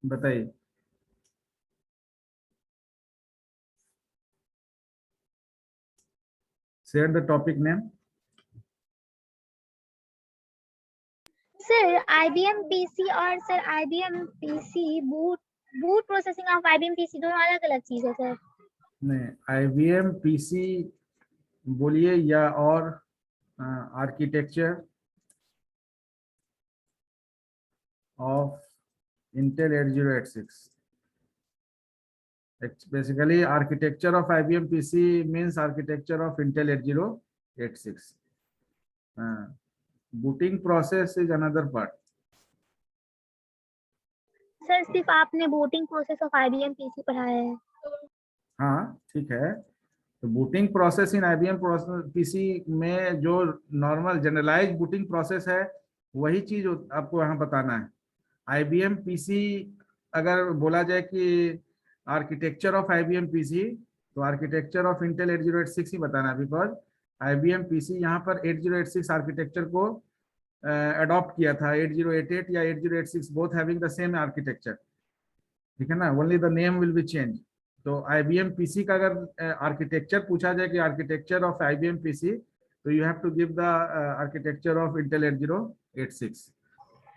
बताइए। Share the topic name. Sir IBM PC और sir IBM PC boot processing of IBM PC दोनों अलग अलग चीज है सर। नहीं, IBM PC बोलिए या और architecture of Intel 8086। Basically, architecture of IBM PC means architecture of Intel 8086. Booting process is another part. Sir सिर्फ आपने booting process of IBM PC पढ़ाया है। हाँ ठीक है, तो booting process in IBM PC में जो नॉर्मल जनरलाइज बूटिंग प्रोसेस है वही चीज आपको यहाँ बताना है। IBM PC अगर बोला जाए कि आर्किटेक्चर ऑफ IBM PC, तो आर्किटेक्चर ऑफ Intel 8086 ही बताना है, बिकॉज IBM PC यहाँ पर 8086 आर्किटेक्चर को अडॉप्ट किया था। 8088 या 8086 both having the same architecture, ठीक है ना, only the name will be change. तो IBM PC का अगर आर्किटेक्चर पूछा जाए कि आर्किटेक्चर ऑफ IBM PC, तो you have to give the architecture of Intel 8086।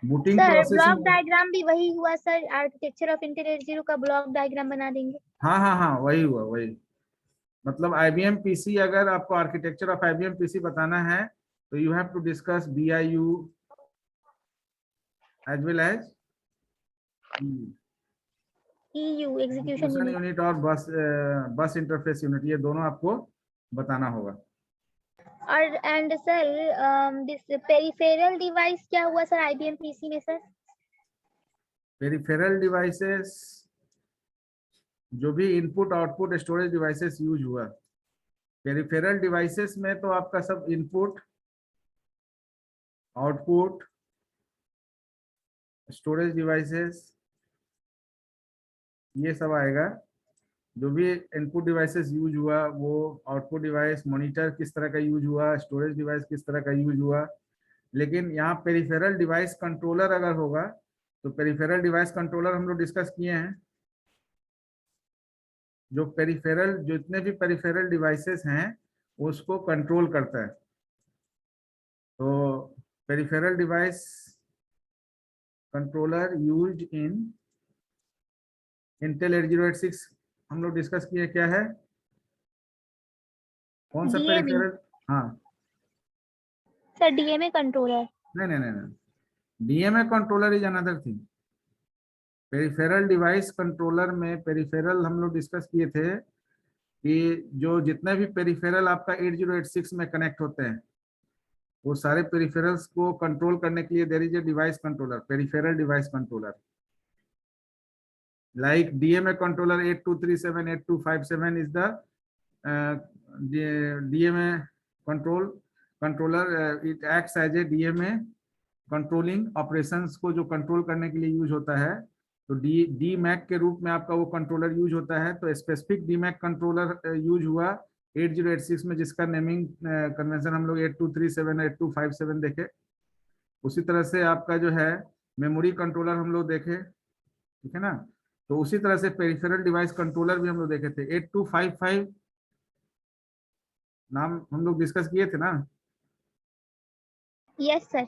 Booting sir block processing, diagram भी वही हुआ सर, आर्किटेक्चर ऑफ Intel 80 का ब्लॉक डायग्राम बना देंगे। हाँ हाँ हाँ वही हुआ वही। मतलब IBM PC अगर आपको आर्किटेक्चर ऑफ IBM PC बताना है तो you have to discuss BIU as well as EU execution unit unit और बस इंटरफेस यूनिट, ये दोनों आपको बताना होगा। और and sir this peripheral device क्या हुआ सर IBM PC में सर? पेरिफेरल डिवाइसेस जो भी input output storage devices use हुआ। पेरिफेरल डिवाइसेस में तो आपका सब इनपुट आउटपुट स्टोरेज डिवाइसेस ये सब आएगा। जो भी इनपुट डिवाइसेस यूज हुआ वो आउटपुट डिवाइस, मॉनिटर किस तरह का यूज हुआ, स्टोरेज डिवाइस किस तरह का यूज हुआ। लेकिन यहाँ पेरिफेरल डिवाइस कंट्रोलर अगर होगा तो पेरिफेरल डिवाइस कंट्रोलर हम लोग डिस्कस किए हैं। जो पेरिफेरल जितने भी पेरिफेरल डिवाइसेस हैं उसको कंट्रोल करता है। तो peripheral device controller used in Intel 8086 हम लोग डिस्कस किए, क्या है, कौन सा DMA पेरिफेरल? हाँ सर, DMA कंट्रोलर। नहीं नहीं नहीं नहीं, DMA controller is another thing. Peripheral device controller में पेरिफेरल हम लोग डिस्कस किए थे कि जो जितने भी पेरिफेरल आपका 8086 में कनेक्ट होते हैं वो सारे पेरिफेरल्स को कंट्रोल करने के लिए there is a device controller, peripheral device controller. like DMA controller 8237 8257 is the DMA controller, it acts as a DMA controlling operations को जो कंट्रोल करने के लिए यूज होता है। तो DMAC के रूप में आपका वो कंट्रोलर यूज होता है। तो स्पेसिफिक DMAC कंट्रोलर यूज हुआ 8086 में, जिसका नेमिंग कन्वेंशन हम लोग 8237 8257 देखे। उसी तरह से आपका जो है मेमोरी कंट्रोलर हम लोग देखे, ठीक है ना। तो उसी तरह से पेरिफेरल डिवाइस कंट्रोलर भी हम लोग देखे थे। 8255 नाम हम लोग डिस्कस किए थे ना। Yes sir.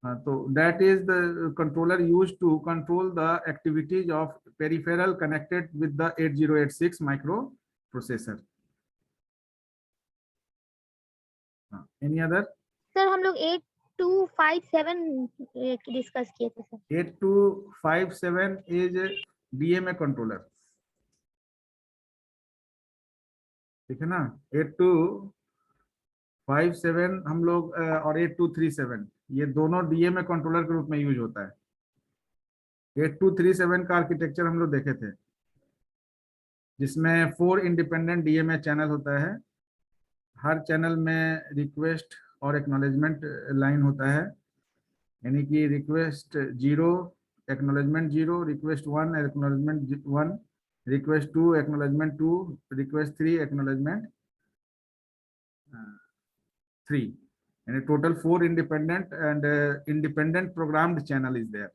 हाँ, तो that is the controller used to control the activities of peripheral connected with the 8086 microprocessor. Any other? Sir हम लोग 8257 डिस्कस किए थे सर। 8257 इज DMA कंट्रोलर, ठीक है ना। 8257 हम लोग और 8237 ये दोनों DMA कंट्रोलर के रूप में यूज होता है। 8237 का आर्किटेक्चर हम लोग देखे थे, जिसमें 4 इंडिपेंडेंट DMA चैनल होता है। हर चैनल में रिक्वेस्ट और एक्नॉलेजमेंट लाइन होता है, यानी कि request 0 acknowledgement 0, request 1 acknowledgement 1, request 2 acknowledgement 2, request 3 acknowledgement 3, यानी total 4 independent and independent programmed channel is there.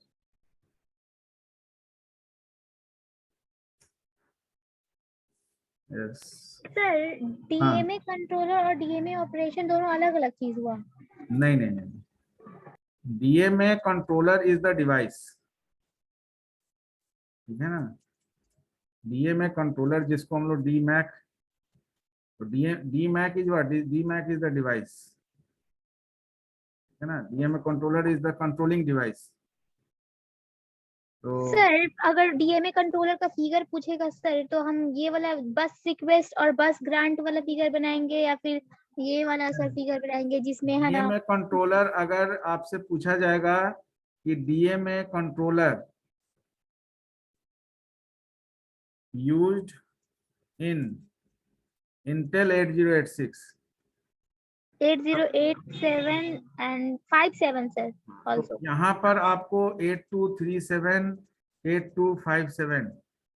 Yes. Sir DMA controller और डीएमए ऑपरेशन दोनों अलग अलग चीज हुआ। नहीं नहीं नहीं, DMA controller is the device, ठीक है ना। डीएमए कंट्रोलर जिसको हम लोग डीमैक, तो DMAC is what, DMAC is the device, है ना। DMA controller is the controlling device. तो सर अगर डीएमए कंट्रोलर का फिगर पूछेगा सर, तो हम ये वाला बस रिक्वेस्ट और बस ग्रांट वाला फिगर बनाएंगे या फिर ये वाला सर फिगर बनाएंगे जिसमें है ना। डीएमए कंट्रोलर अगर आपसे पूछा जाएगा कि DMA controller used in Intel 8086, 8087 and 57 sir तो ऑल्सो। यहाँ पर आपको 8237, 8257,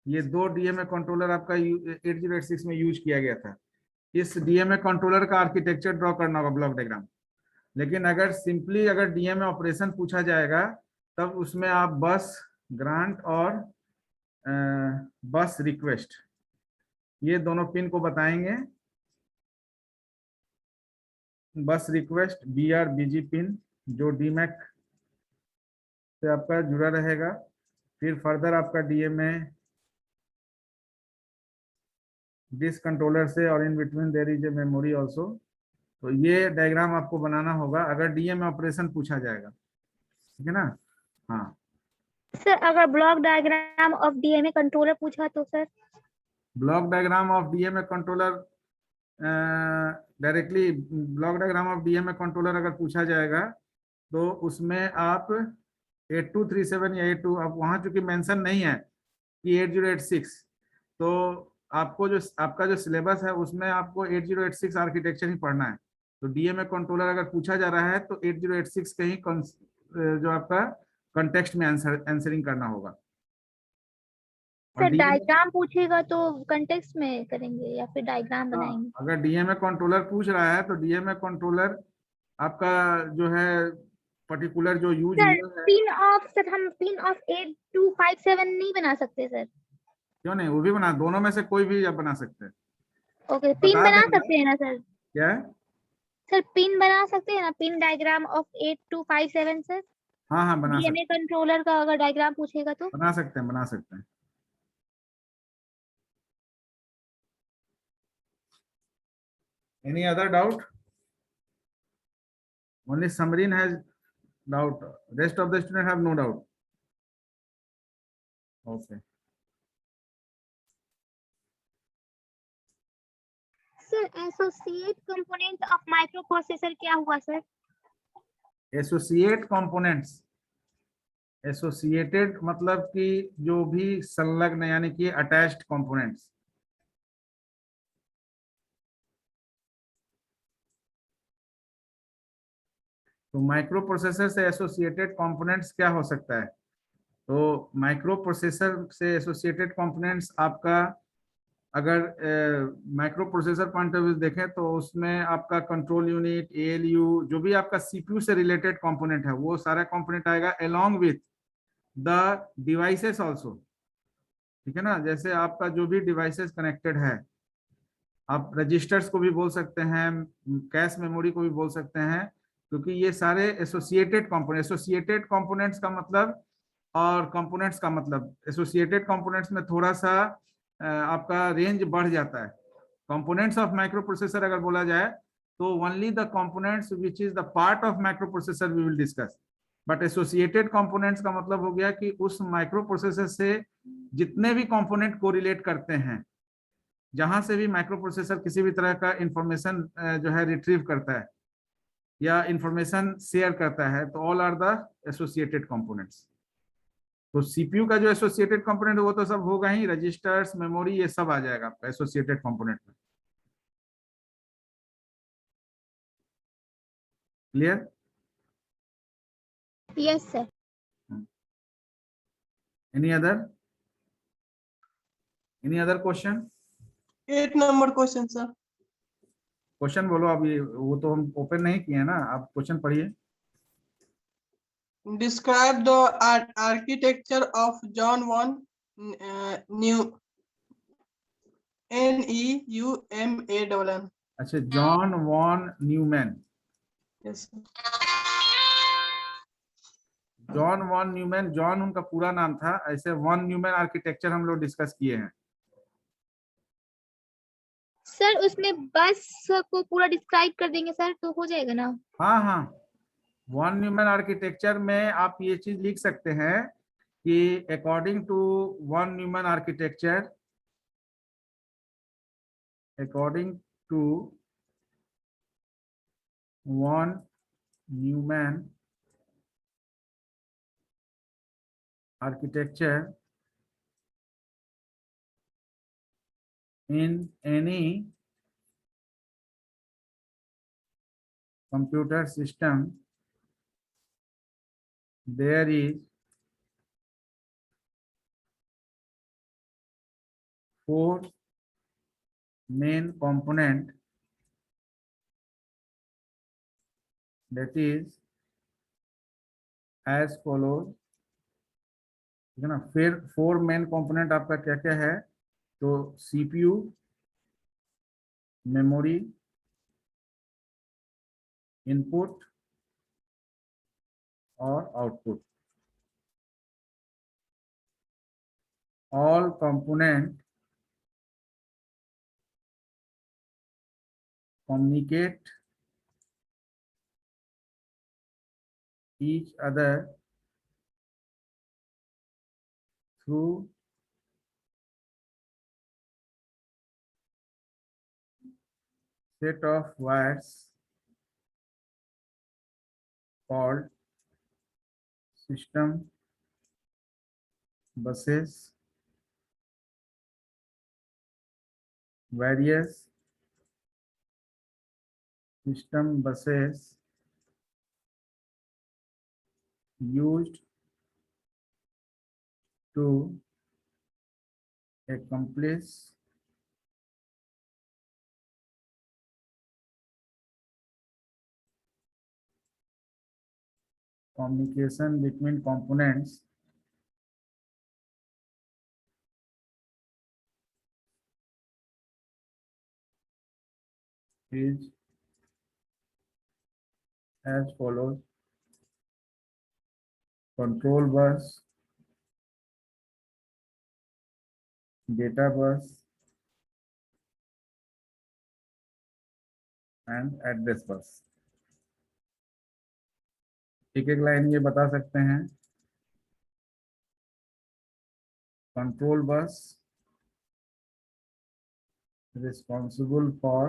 ये दो डीएमए कंट्रोलर आपका 8086 में यूज किया गया था। इस डीएमए कंट्रोलर का आर्किटेक्चर ड्रॉ करना होगा, ब्लॉक डायग्राम। लेकिन अगर सिंपली अगर डीएमए ऑपरेशन पूछा जाएगा, तब उसमें आप बस ग्रांट और बस रिक्वेस्ट, ये दोनों पिन को बताएंगे। बस रिक्वेस्ट बीआर बीजी पिन जो डीमैक से आपका जुड़ा रहेगा। फिर फर्दर आपका डीएमए दिस कंट्रोलर से, और in between their is a memory also. तो ये डायग्राम आपको बनाना होगा अगर डीएमए ऑपरेशन पूछा जाएगा, ठीक है ना। हाँ, सर अगर block diagram of DMA controller पूछा तो sir. Block diagram of DMA controller, directly block diagram of DMA controller अगर पूछा जाएगा, तो उसमें आप 8237 या 82, अब वहां चूंकि मेंशन नहीं है कि 8086, तो आपको जो आपका जो सिलेबस है उसमें आपको 8086 आर्किटेक्चर ही पढ़ना है। तो डीएमए कंट्रोलर अगर पूछा जा रहा है तो 8086 का ही जो आपका कंटेक्स्ट में आंसरिंग करना होगा। और सर डीएमए, डायग्राम पूछेगा तो कंटेक्स्ट में करेंगे या फिर डायग्राम हाँ, बनाएंगे। अगर डीएमए कंट्रोलर पूछ रहा है तो डीएमए कंट्रोलर आपका जो है पर्टिकुलर जो यूज सर हुआ है। पिन ऑफ सर हम पिन ऑफ 8257 नहीं बना सकते सर। क्यों नहीं, वो भी बना, दोनों में से कोई भी आप बना सकते हैं। ओके पिन बता बना देंगे सकते हैं ना सर। क्या है। सर पिन बना सकते हैं ना, पिन डायग्राम ऑफ 8257 सर। हाँ हाँ, बना डीएमए सकते कंट्रोलर का अगर डायग्राम पूछेगा तो। बना सकते हैं, बना सकते हैं। Any other doubt? Only Samreen has doubt, rest of the student have no doubt. Okay. Sir associate component of micro processor क्या हुआ सर। एसोसिएट कंपोनेंट्स, एसोसिएटेड मतलब कि जो भी संलग्न, यानी कि अटैच्ड कंपोनेंट्स। तो माइक्रो प्रोसेसर से एसोसिएटेड कंपोनेंट्स क्या हो सकता है? तो माइक्रो प्रोसेसर से एसोसिएटेड कंपोनेंट्स आपका, अगर micro processor point of view देखें तो उसमें आपका कंट्रोल यूनिट, एएलयू, जो भी आपका सीपीयू से रिलेटेड कंपोनेंट है वो सारा कंपोनेंट आएगा along with the devices also, ठीक है ना। जैसे आपका जो भी डिवाइसेस कनेक्टेड है, आप रजिस्टर्स को भी बोल सकते हैं, कैश मेमोरी को भी बोल सकते हैं, क्योंकि ये सारे एसोसिएटेड कंपोनेंट, एसोसिएटेड कंपोनेंट्स का मतलब और कंपोनेंट्स का मतलब, एसोसिएटेड कंपोनेंट्स में थोड़ा सा आपका रेंज बढ़ जाता है। कंपोनेंट्स ऑफ माइक्रो प्रोसेसर अगर बोला जाए तो only the components which is the part of microprocessor we will discuss. But associated components का मतलब हो गया कि उस माइक्रो प्रोसेसर से जितने भी कंपोनेंट कोरिलेट करते हैं, जहां से भी माइक्रो प्रोसेसर किसी भी तरह का इंफॉर्मेशन जो है रिट्रीव करता है या इंफॉर्मेशन शेयर करता है, तो all are the associated components. तो सीपीयू का जो एसोसिएटेड कंपोनेंट वो तो सब होगा ही, रजिस्टर्स, मेमोरी, ये सब आ जाएगा आपका एसोसिएटेड कंपोनेंट में। Clear? Yes sir. Any other, any other question? 8 number question sir. Question बोलो। अब ये वो तो हम ओपन नहीं किए हैं ना, आप क्वेश्चन पढ़िए। Describe the architecture of John 1 new Neumann. अच्छा, John von Neumann. Yes, sir. John von Neumann, John उनका पूरा नाम था, ऐसे वॉन न्यूमैन आर्किटेक्चर हम लोग डिस्कस किए हैं। सर उसमें बस को पूरा डिस्क्राइब कर देंगे सर तो हो जाएगा ना? हाँ हाँ, वॉन न्यूमैन आर्किटेक्चर में आप ये चीज लिख सकते हैं कि according to von Neumann architecture, according to von Neumann architecture, in any computer system there is 4 main component, that is as follows, ठीक है ना। फिर 4 मेन कंपोनेंट आपका क्या क्या है, तो सीपीयू, मेमोरी, इनपुट और output. All component communicate each other through set of wires called system buses, various system buses used to accomplish communication between components is as follows: control bus, data bus and address bus। एक एक line ये बता सकते हैं। Control bus responsible for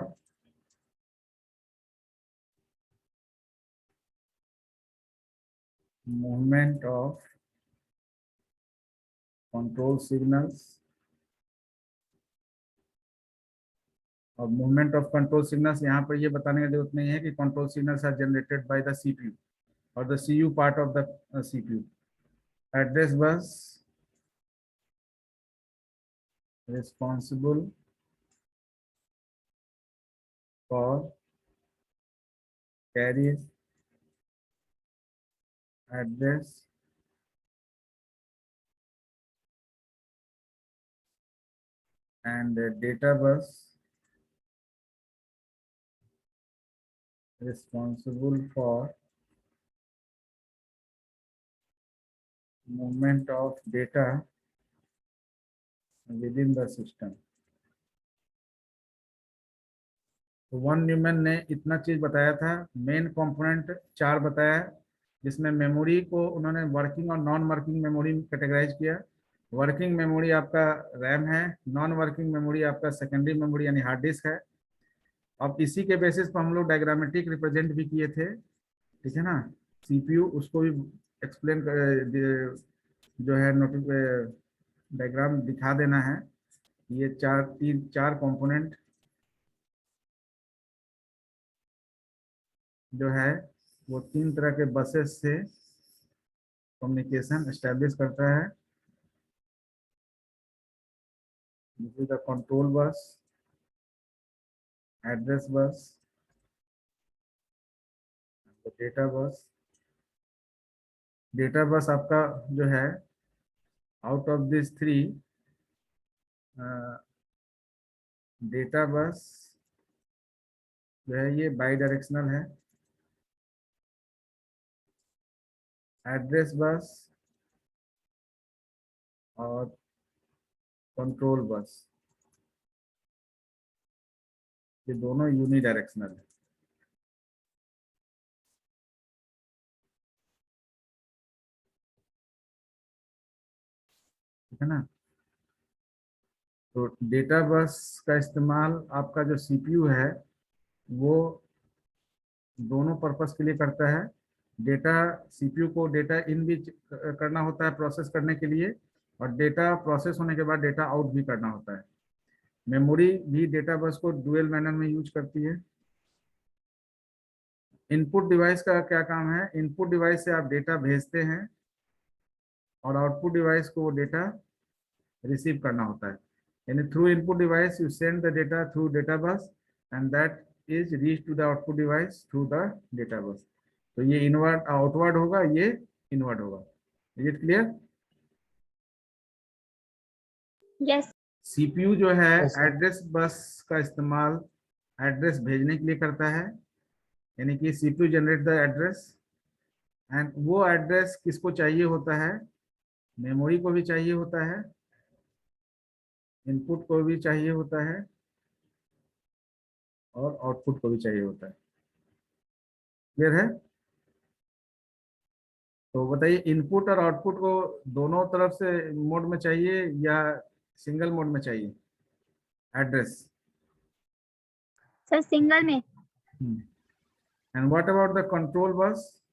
movement of control signals, और movement of control signals यहाँ पर ये बताने की जरूरत नहीं है कि control signals are generated by the CPU और the CU part of the CPU. Address bus responsible for carries address and data bus responsible for movement of data within the system। तो वन न्यूमैन ने इतना चीज बताया था। Main component 4 बताया, जिसमें memory को उन्होंने वर्किंग और नॉन वर्किंग मेमोरी में कैटेगराइज किया। वर्किंग मेमोरी आपका रैम है, नॉन वर्किंग मेमोरी आपका सेकेंडरी मेमोरी यानी हार्ड डिस्क है। अब इसी के बेसिस पर हम लोग डायग्रामेटिक रिप्रेजेंट भी किए थे, ठीक है ना। सीपीयू उसको भी एक्सप्लेन जो है नोटिस डायग्राम दिखा देना है। ये 4 कंपोनेंट जो है वो 3 तरह के बसेस से कम्युनिकेशन एस्टेब्लिश करता है। दिस इज द कंट्रोल बस, address bus, data bus. Data bus आपका जो है out of this 3 data bus जो है ये बाई डायरेक्शनल है, एड्रेस बस और कंट्रोल बस ये दोनों यूनी डायरेक्शनल है। ठीक है ना। तो डेटा बस का इस्तेमाल आपका जो सीपीयू है वो दोनों पर्पस के लिए करता है। डेटा सीपीयू को डेटा इन भी करना होता है प्रोसेस करने के लिए, और डेटा प्रोसेस होने के बाद डेटा आउट भी करना होता है। मेमोरी भी डेटा बस को डुअल मैनर में यूज करती है। इनपुट डिवाइस का क्या काम है? इनपुट डिवाइस से आप डेटा भेजते हैं और आउटपुट डिवाइस को वो डेटा रिसीव करना होता है। यानी through input device you send the data through data bus and that is reach to the output device through the data bus. तो ये इनवर्ड आउटवर्ड होगा, ये इनवर्ड होगा। Is it clear? Yes CPU जो है Yes, sir. एड्रेस बस का इस्तेमाल address भेजने के लिए करता है, यानी कि CPU generate the address, and वो एड्रेस किसको चाहिए होता है? मेमोरी को भी चाहिए होता है, इनपुट को भी चाहिए होता है और आउटपुट को भी चाहिए होता है। क्लियर है? तो बताइए, इनपुट और आउटपुट को दोनों तरफ से मोड में चाहिए या सिंगल मोड में चाहिए एड्रेस? सर, सिंगल में। And what about the control bus?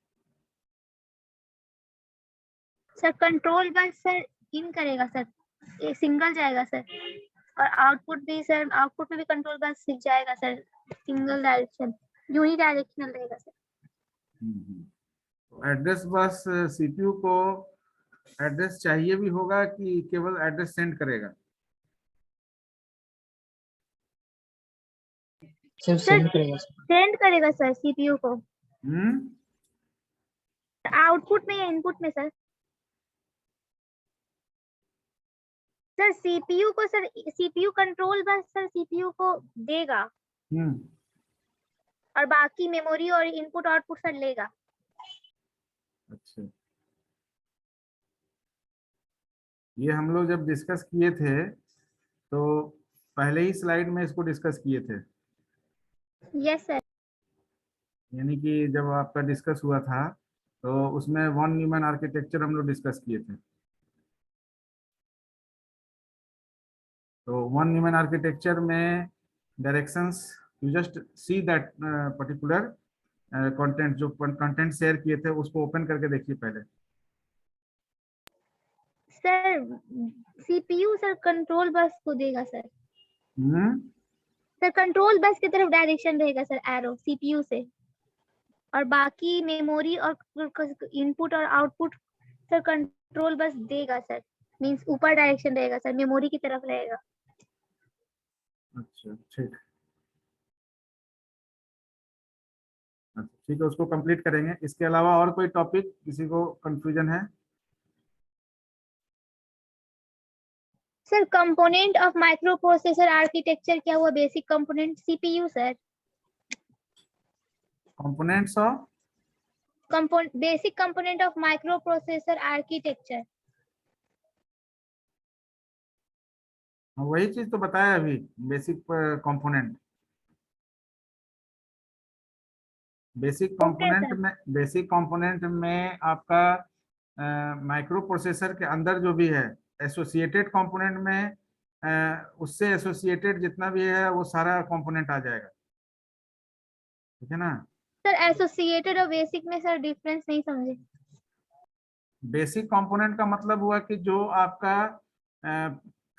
Sir control bus sir in करेगा सर, ये सिंगल जाएगा सर। और आउटपुट भी सर, आउटपुट में भी कंट्रोल बस जाएगा sir, single direction, unidirectional रहेगा सर। एड्रेस बस सीपीयू को एड्रेस चाहिए भी होगा कि केवल एड्रेस सेंड करेगा? सर सेंड करेगा सर। सेंड करेगा सर सीपीयू को। हम्म आउटपुट में या इनपुट में सर? सर सीपीयू को sir, CPU control bus sir CPU को देगा हम्म और बाकी मेमोरी और इनपुट आउटपुट सर लेगा। अच्छा, ये हम लोग जब डिस्कस किए थे तो पहले ही स्लाइड में इसको डिस्कस किए थे। Yes sir. यानी कि जब आपका डिस्कस हुआ था तो उसमें वन न्यूमैन आर्किटेक्चर हम लोग डिस्कस किए थे। तो वन न्यूमैन आर्किटेक्चर में directions, you just see that particular content, जो कंटेंट शेयर किए थे उसको ओपन करके देखिए पहले। सर सीपीयू सर कंट्रोल बस को देगा सर। हम्म सर कंट्रोल बस की तरफ डायरेक्शन रहेगा सर एरो सीपीयू से, और बाकी मेमोरी और इनपुट और आउटपुट सर कंट्रोल बस देगा सर। मींस ऊपर डायरेक्शन रहेगा सर, मेमोरी की तरफ रहेगा। अच्छा ठीक, अच्छा ठीक है, उसको कंप्लीट करेंगे। इसके अलावा और कोई टॉपिक किसी को कंफ्यूजन है? Sir component of micro processor architecture क्या हुआ? Basic component CPU sir. Components of basic component of micro processor architecture. वही चीज तो बताया अभी, basic component. Okay sir. Basic component में आपका माइक्रो प्रोसेसर के अंदर जो भी है एसोसिएटेड कंपोनेंट में, उससे एसोसिएटेड जितना भी है वो सारा कंपोनेंट आ जाएगा। ठीक है ना। सर एसोसिएटेड और बेसिक में सर डिफरेंस नहीं समझे। बेसिक कंपोनेंट का मतलब हुआ कि जो आपका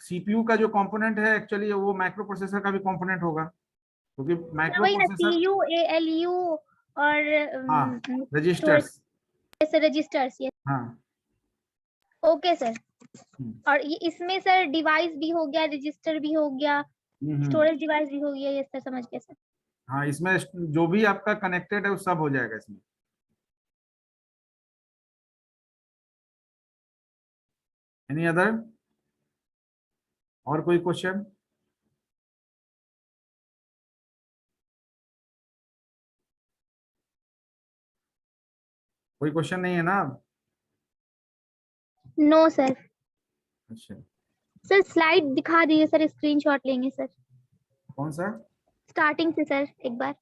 सीपीयू का जो कंपोनेंट है एक्चुअली वो माइक्रो प्रोसेसर का भी कंपोनेंट होगा, क्योंकि सर माइक्रो वही ना, प्रोसेसर, सीयू एएलयू और हाँ, स्टोरेज रजिस्टर्स, रजिस्टर्स। ये हाँ। Okay sir. हम्म, और ये इसमें सर डिवाइस भी हो गया, रजिस्टर भी हो गया, हम्म। स्टोरेज डिवाइस भी हो गया, ये सर समझ गया सर। हाँ, इसमें जो भी आपका कनेक्टेड है वो सब हो जाएगा इसमें। एनी अदर, और कोई क्वेश्चन? कोई क्वेश्चन नहीं है ना अब? No sir. अच्छा, सर स्लाइड दिखा दीजिए सर, स्क्रीनशॉट लेंगे सर कौन सा? स्टार्टिंग से सर एक बार।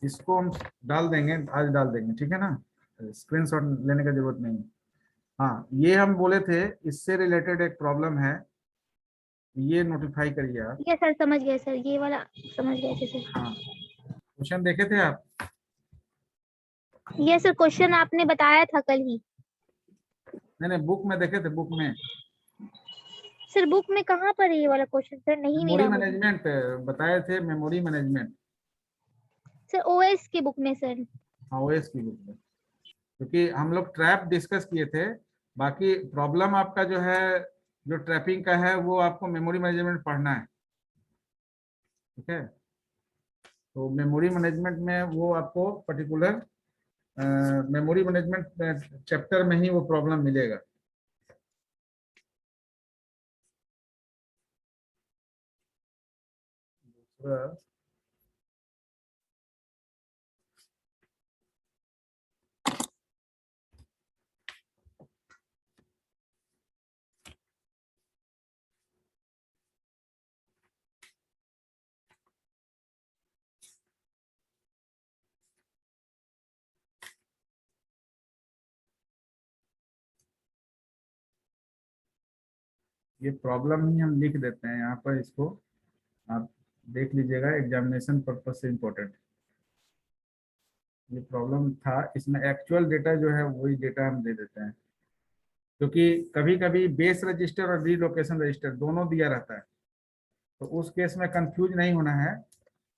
इसको हम डाल देंगे, आज डाल देंगे, ठीक है ना? स्क्रीनशॉट लेने का जरूरत नहीं है। हाँ, ये हम बोले थे, इससे रिलेटेड एक प्रॉब्लम है, ये नोटिफाई करिए आप। ये सर समझ गए सर, ये वाला समझ गए थे सर। हाँ, क्वेश्चन देखे थे आप? ये सर क्वेश्चन आपने बताया था कल ही। नहीं नहीं, बुक में देखे थे, बुक में। सर बुक में कहाँ पर है ये वाला क्वेश्चन सर, नहीं मेमोरी मिला मुझे। मैनेजमेंट बताए थे, मेमोरी मैनेजमेंट। सर ओएस की बुक में सर। हाँ, ओएस की बुक में, क्योंकि हम लोग ट्रैप डिस्कस किए थे। बाकी प्रॉब्लम आपका जो है, जो ट्रैपिंग का है, वो आपको मेमोरी मैनेजमेंट पढ़ना है, ठीक है? तो मेमोरी मैनेजमेंट में वो आपको पर्टिकुलर मेमोरी मैनेजमेंट चैप्टर में ही वो प्रॉब्लम मिलेगा। दूसरा, ये प्रॉब्लम ही हम लिख देते हैं यहाँ पर, इसको आप देख लीजिएगा, एग्जामिनेशन पर्पज से इम्पोर्टेंट। ये प्रॉब्लम था, इसमें एक्चुअल डेटा जो है वही डेटा हम दे देते हैं, क्योंकि कभी कभी बेस रजिस्टर और रीलोकेशन रजिस्टर दोनों दिया रहता है। तो उस केस में कंफ्यूज नहीं होना है।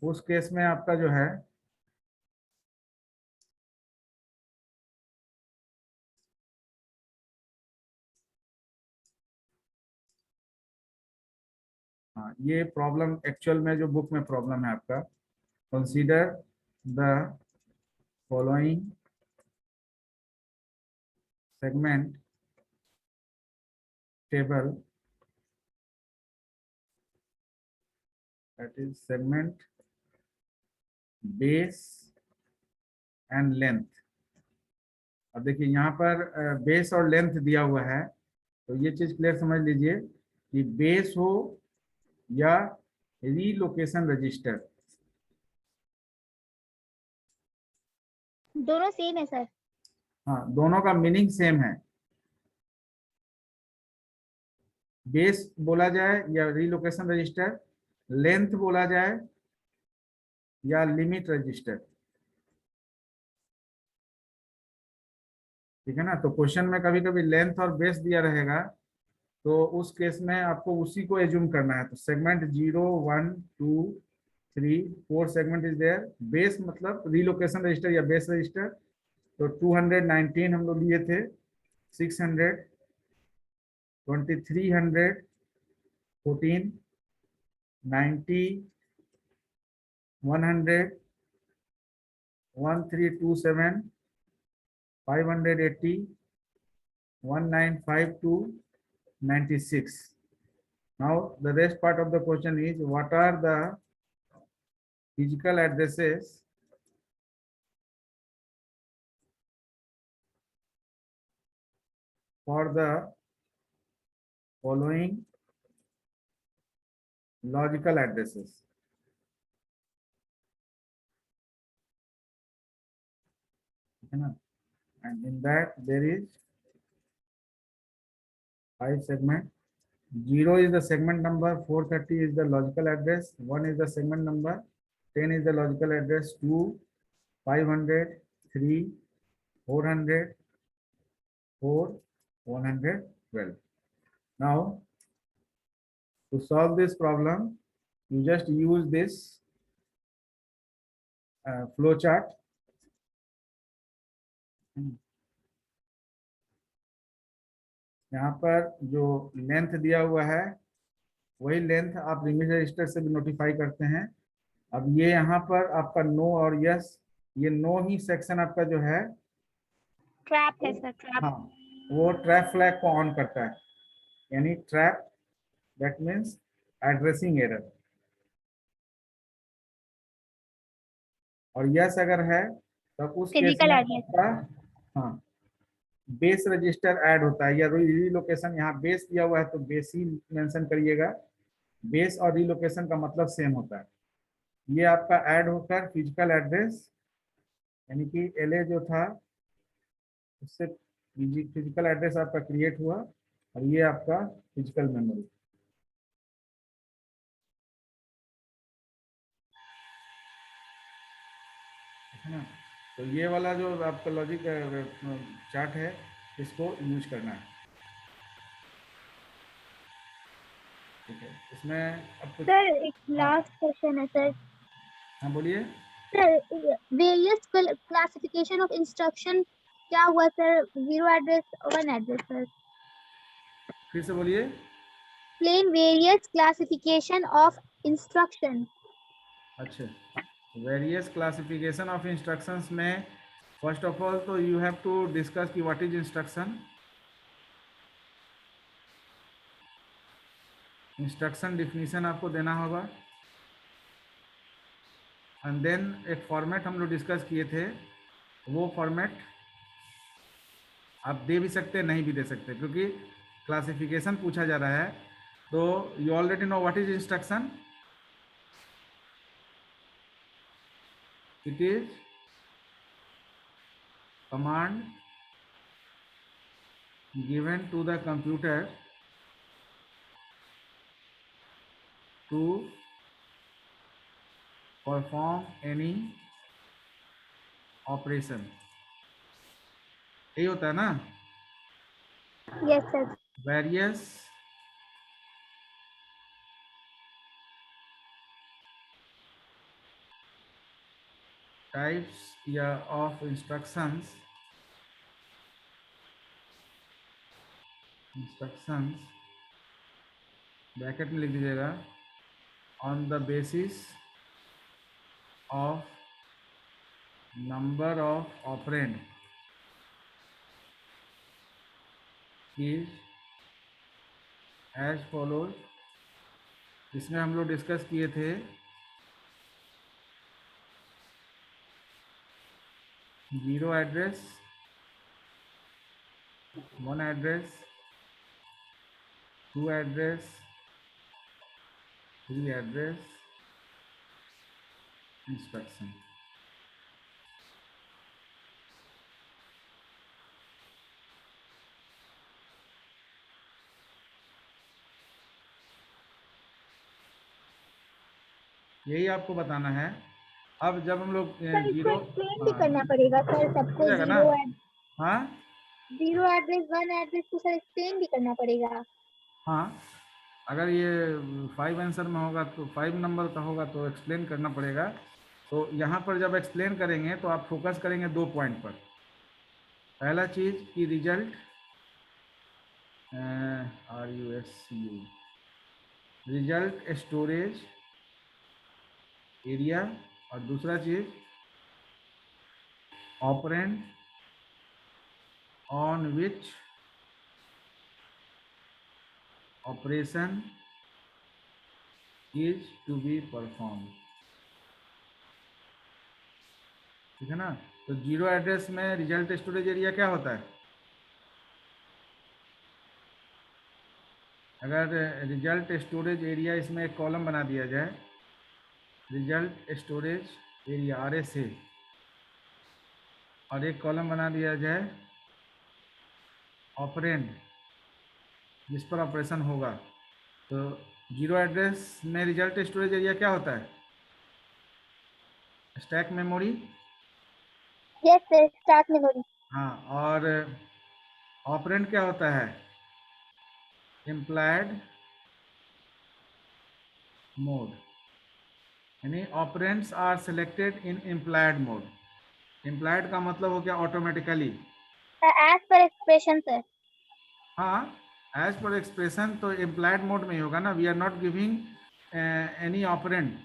उस केस में आपका जो है, हाँ, ये प्रॉब्लम एक्चुअल में जो बुक में प्रॉब्लम है आपका, consider the following segment table, that is segment base and length. अब देखिए यहाँ पर बेस और लेंथ दिया हुआ है, तो ये चीज क्लियर समझ लीजिए कि बेस हो या रीलोकेशन रजिस्टर, दोनों सेम है सर। हाँ, दोनों का मीनिंग सेम है। बेस बोला जाए या रीलोकेशन रजिस्टर, लेंथ बोला जाए या लिमिट रजिस्टर, ठीक है ना? तो क्वेश्चन में कभी कभी लेंथ और बेस दिया रहेगा, तो उस केस में आपको उसी को एज्यूम करना है। तो segment 0 1 2 3 4 segment is there. Base मतलब रीलोकेशन रजिस्टर या बेस रजिस्टर। तो 219 हम लोग लिए थे, 600, 2300, 14, 90, 100, 1327, 580, 1952, 96. Now the rest part of the question is, what are the physical addresses for the following logical addresses, है ना? And in that there is 5 segment. 0 is the segment number, 430 is the logical address, 1 is the segment number, 10 is the logical address, 2, 500, 3, 400, 4, 112. Now to solve this problem, you just use this flow chart. यहाँ पर जो length दिया हुआ है, वही length आप limit register से भी नोटिफाई करते हैं। अब ये यहाँ पर आपका नो और यस, ये नो ही सेक्शन आपका जो है, ट्रैप है सर, ट्रैप। हाँ, वो ट्रैप फ्लैग को ऑन करता है, यानी trap, that means addressing error. और यस अगर है तब उस केस फिजिकल में एड्रेस। आपका, हाँ, बेस रजिस्टर ऐड होता है, या रीलोकेशन, यहाँ बेस दिया हुआ है तो बेस ही मेंशन करिएगा। बेस और रीलोकेशन का मतलब सेम होता है। ये आपका ऐड होकर फिजिकल एड्रेस, यानी कि एलए जो था उससे फिजिकल एड्रेस आपका क्रिएट हुआ, और ये आपका फिजिकल मेमोरी है ना। तो ये वाला जो आपका लॉजिक चार्ट है, इसको यूज करना है, ठीक है। इसमें अब कुछ, सर एक हाँ लास्ट क्वेश्चन है सर। हाँ बोलिए। Sir various classification of instruction क्या हुआ sir? Zero address, one address sir. फिर से बोलिए। Plain various classification of instruction. अच्छा, वेरियस क्लासिफिकेशन ऑफ इंस्ट्रक्शंस में फर्स्ट ऑफ ऑल तो यू हैव टू डिस्कस कि what is instruction. Instruction definition आपको देना होगा, एंड देन एक फॉर्मेट हम लोग डिस्कस किए थे, वो फॉर्मेट आप दे भी सकते हैं, नहीं भी दे सकते, क्योंकि क्लासिफिकेशन पूछा जा रहा है। तो you already know what is instruction. It is command given to the computer to perform any operation। यही होता है ना। Yes sir. वेरियस टाइप्स या ऑफ इंस्ट्रक्शंस, ब्रैकेट में लिख दीजिएगा, on the basis of number of operand is as follows. इसमें हम लोग डिस्कस किए थे zero address, one address, two address, three address, instruction. यही आपको बताना है। अब जब हम लोग सर इसको जीरो, एक्सप्लेन भी हाँ करना पड़ेगा सर हो सबको। जाएगा ना, हाँ जीरो एड्रेस, वन एड्रेस को सर एक्सप्लेन भी करना पड़ेगा। हाँ, अगर ये 5 आंसर में होगा तो 5 नंबर का होगा तो एक्सप्लेन करना पड़ेगा। तो यहाँ पर जब एक्सप्लेन करेंगे तो आप फोकस करेंगे 2 पॉइंट पर। पहला चीज़ कि result, RUSU, result storage area, और दूसरा चीज़ operand on which operation is to be perform, ठीक है ना। तो जीरो एड्रेस में रिजल्ट स्टोरेज एरिया क्या होता है? अगर रिजल्ट स्टोरेज एरिया, इसमें एक कॉलम बना दिया जाए, रिजल्ट स्टोरेज एरिया RSA, और एक कॉलम बना दिया जाए ऑपरेंड जिस पर ऑपरेशन होगा, तो जीरो एड्रेस में रिजल्ट स्टोरेज एरिया क्या होता है? Stack memory. Yes sir, start memory. हाँ, और ऑपरेंड क्या होता है? इम्प्लाइड मोड, यानी operands are selected in implied mode. Implied का मतलब हो गया automatically. As per expression sir. हाँ, एज पर एक्सप्रेशन तो इम्प्लाइड मोड में ही होगा ना। We are not giving any operand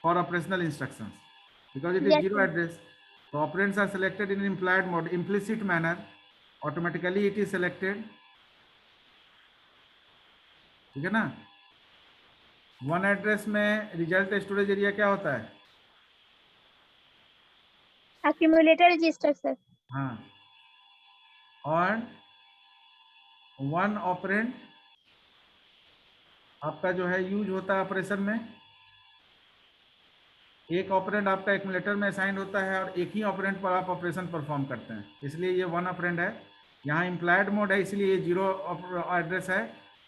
for operational instructions because it is yes zero sir. Address. तो operands are selected in implied mode, implicit manner, automatically it is selected, ठीक है ना। One address में result storage area क्या होता है? accumulator register sir. हाँ, और वन ऑपरेंड आपका जो है यूज होता है ऑपरेशन में, एक ऑपरेंड आपका एक्यूमुलेटर में असाइन होता है और एक ही ऑपरेंड पर आप ऑपरेशन परफॉर्म करते हैं, इसलिए ये वन ऑपरेंड है। यहाँ इम्प्लाइड मोड है इसलिए ये जीरो एड्रेस है,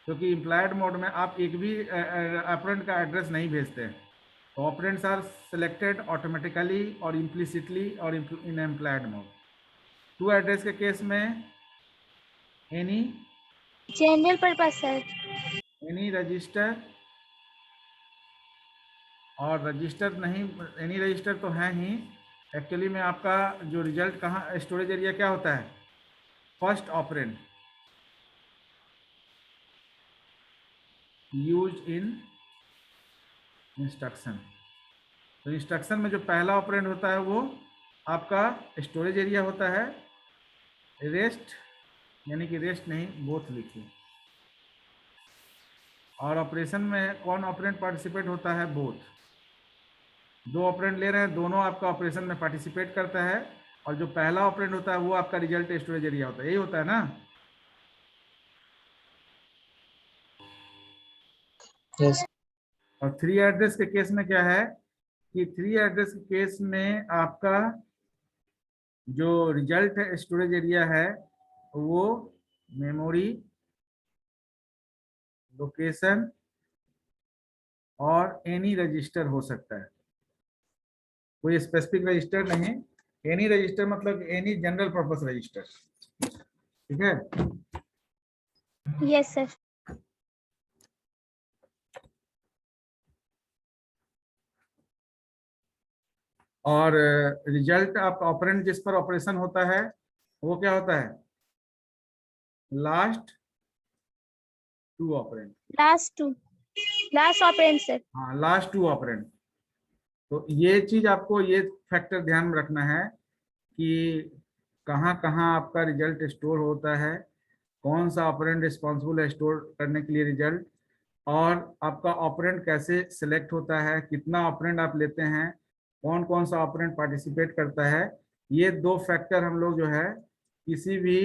क्योंकि इम्प्लाइड मोड में आप एक भी ऑपरेंड का एड्रेस नहीं भेजते हैं। तो ऑपरेंड्स आर सिलेक्टेड ऑटोमेटिकली और इम्प्लिसिटली और इन इम्प्लाइड मोड। टू एड्रेस के केस में any General purpose sir. Any register, और रजिस्टर नहीं, एनी रजिस्टर तो है ही, एक्चुअली में आपका जो रिजल्ट कहाँ स्टोरेज एरिया क्या होता है, first operand use in instruction. तो इंस्ट्रक्शन में जो पहला ऑपरेंड होता है वो आपका स्टोरेज एरिया होता है। रेस्ट यानी कि रेस्ट नहीं, बोथ लिखिए। और ऑपरेशन में कौन ऑपरेंड पार्टिसिपेट होता है, बोथ। दो ऑपरेंड ले रहे हैं, दोनों आपका ऑपरेशन में पार्टिसिपेट करता है, और जो पहला ऑपरेंड होता है वो आपका रिजल्ट स्टोरेज एरिया होता है, यही होता है ना। Yes. और थ्री एड्रेस के केस में क्या है कि थ्री एड्रेस के केस में आपका जो रिजल्ट है स्टोरेज एरिया है वो मेमोरी, लोकेशन और एनी रजिस्टर हो सकता है, कोई स्पेसिफिक रजिस्टर नहीं। एनी रजिस्टर मतलब एनी जनरल पर्पस रजिस्टर, ठीक है। Yes sir. और रिजल्ट आप ऑपरेंड जिस पर ऑपरेशन होता है वो क्या होता है, last two operand. Last operand sir. हाँ, लास्ट टू ऑपरेंड। तो ये चीज आपको, ये फैक्टर ध्यान में रखना है कि कहाँ कहाँ आपका रिजल्ट स्टोर होता है, कौन सा ऑपरेंड रिस्पॉन्सिबल है स्टोर करने के लिए रिजल्ट, और आपका ऑपरेंड कैसे सिलेक्ट होता है, कितना ऑपरेंड आप लेते हैं, कौन कौन सा ऑपरेंड पार्टिसिपेट करता है। ये दो फैक्टर हम लोग जो है किसी भी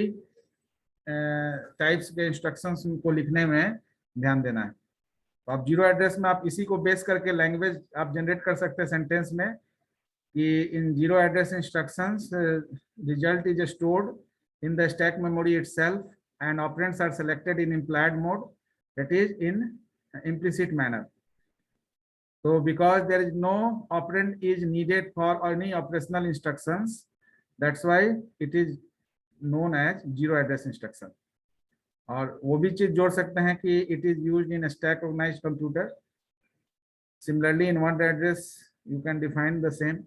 टाइप्स के इंस्ट्रक्शंस को लिखने में ध्यान देना है। तो आप जीरो एड्रेस में आप इसी को बेस करके लैंग्वेज आप जनरेट कर सकते हैं सेंटेंस में कि in zero address instructions result is stored in the stack memory itself and operands are selected in implied mode, that is in implicit manner. So because there is no operand is needed for any operational instructions, that's why it is known as zero address instruction. और वो भी चीज जोड़ सकते हैं कि it is used in a stack organized computer. Similarly in word address you can define the same.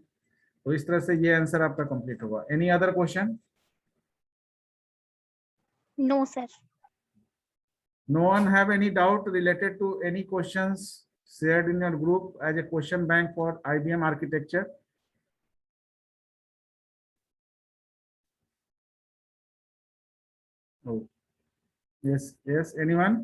तो इस तरह से ये आंसर आपका कंप्लीट होगा। Any other question? No sir. No one have any doubt related to any questions shared in your group as a question bank for IBM architecture? Oh, yes, anyone?